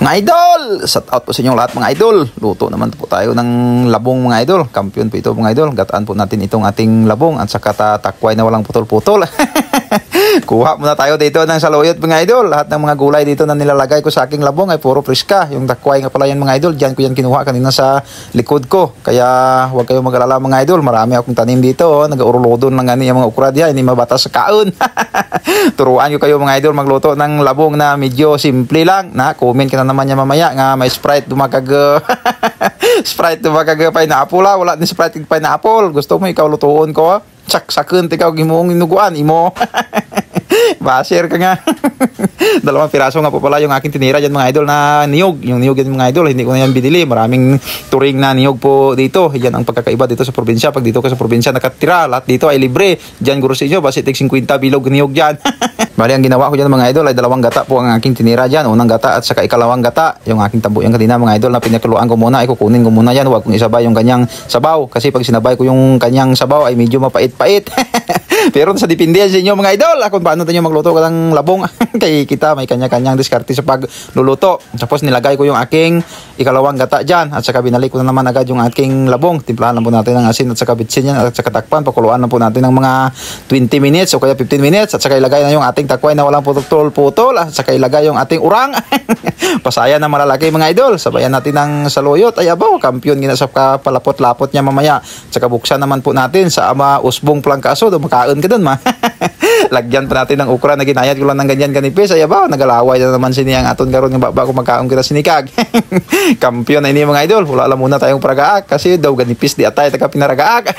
Mga idol, shout out po sa inyong lahat mga idol. Luto naman po tayo ng labong mga idol. Kampiyon po ito mga idol. Gataan po natin itong ating labong at saka takway na walang putol-putol. Kuha muna tayo dito ng saluyot mga idol. Lahat ng mga gulay dito na nilalagay ko sa aking labong ay puro friska. Yung takway nga pala yan mga idol. Diyan ko yan kinuha kanina sa likod ko. Kaya huwag kayong mag-alala mga idol. Marami akong tanim dito. Nag-urulodon lang yung mga ukra diyan. Hindi mabatas sa kaon. Turuan ko kayo mga idol magluto ng labong na medyo simple lang. Comment ka na naman niya mamaya nga may Sprite dumakag Sprite dumakag pineapple wala din Sprite pineapple. Gusto mo ikaw lutuon ko saksaken tikaw gimoong inuguan imo. Basir ka nga. Dalawang piraso nga po pala yung aking tinira dyan mga idol na niyog. Yung niyog yan mga idol, hindi ko na yan binili. Maraming turing na niyog po dito. Yan ang pagkakaiba dito sa probinsya. Pag dito ka sa probinsya nakatira, lahat dito ay libre. Dyan guro sa inyo, basta tig 50 bilog niyog dyan. Bali ang ginawa ko dyan mga idol ay dalawang gata po ang aking tinira dyan. Unang gata at saka ikalawang gata. Yung aking tambuyan kanina mga idol na pinakuluan ko muna. Ay kukunin ko muna yan. Huwag kong isabay yung kanyang sabaw. Kasi pag sinabay ko yung kanyang sabaw ay medyo mapait-pait. Pero sa depende yan sa inyo mga idol. Kung paano tayo magluto ka ng labong. Kay kita may kanya-kanyang diskarte sa pagluluto. Tapos nilagay ko yung aking ikalawang gata dyan. At saka binalik ko na naman agad yung aking labong. Timplahan lang po natin ng asin at saka bitsin yan. At saka takpan. Pakuluan lang po natin ng mga 20 minutes o kaya 15 minutes. At saka ilagay na yung ating takway na walang putol-putol. At saka ilagay yung ating urang. Pasayan na malalaki mga idol. Sabayan natin ng saluyot. Ay abaw, kampiyon ginasap ka palapot-lapot niya mamaya. At saka buksan naman po natin sa usbong plangkaso. Makaon ka dun ma. Lagyan pa natin ng ukra na ginayat ko lang ng ganyan kanipis. Ay abaw, nagalaway na naman siniyang aton karon ng baba kung magkaon kita sinikag. Kampiyon na ini mga idol. Wala lang muna tayong paragaak kasi daw ganipis di atay taka pinaragaak.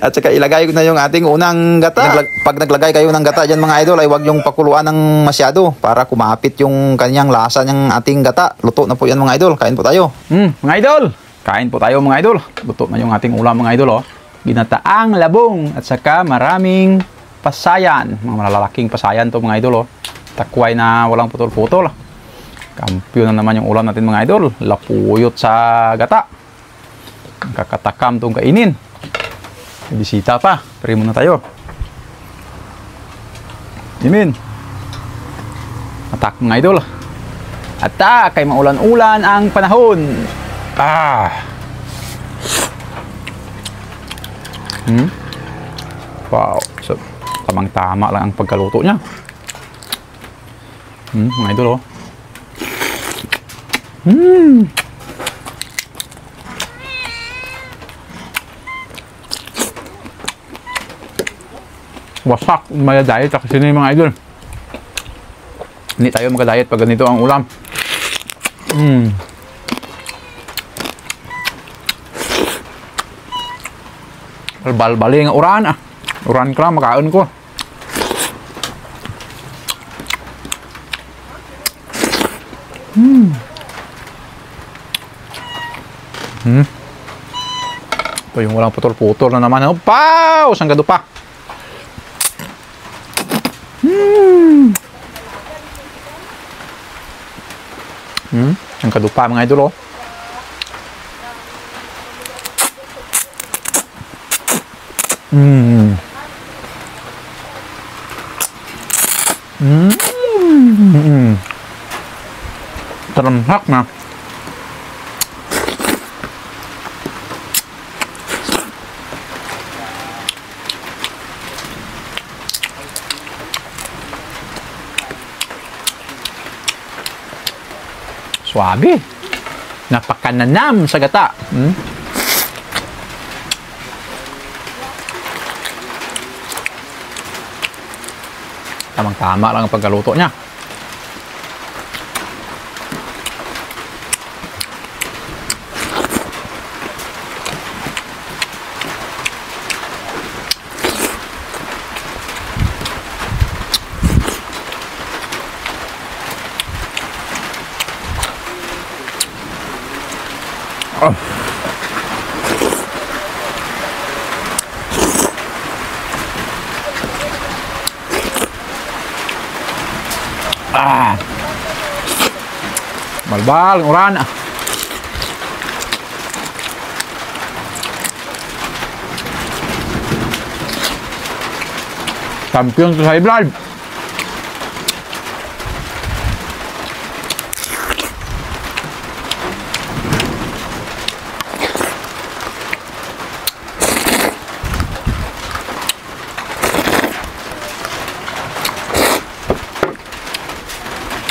At saka ilagay ko na yung ating unang gata. Pag naglagay kayo ng gata dyan mga idol ay wag yung pakuluan ng masyado para kumapit yung kanyang lasa ng ating gata. Luto na po yan mga idol. Kain po tayo. Mga idol, kain po tayo mga idol. Luto na yung ating ulam mga idol. Ginataang labong at saka maraming pasayan. Mga malalaking pasayan to mga idol. Takway na walang putol-putol. Kampiyon na naman yung ulam natin mga idol. Lapuyot sa gata. Kakatakam itong kainin. Bisita pa. Pari muna tayo. Imin. Atak mga idol. Atak kay maulan-ulan ang panahon. Wow. So, tamang-tama lang ang pagkaluto niya. Mga idol Wasak, may diet kasi na yung mga idol. Hindi tayo magka-diet pag ganito ang ulam. Bal-bali ang uran Uran ka lang, makaon ko. Ito yung walang putol-putol na naman. Pow! Sanggado pa. Ang kadupa mga idol Talamhak na. Swabe. Napakananam sa gata. Tamang-tama lang ang pagkaluto niya. Balbal, uran. Kampiyon sa high blood.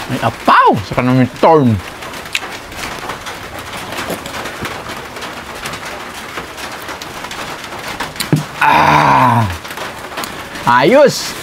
May apaw sa kanaming torn. Ayos!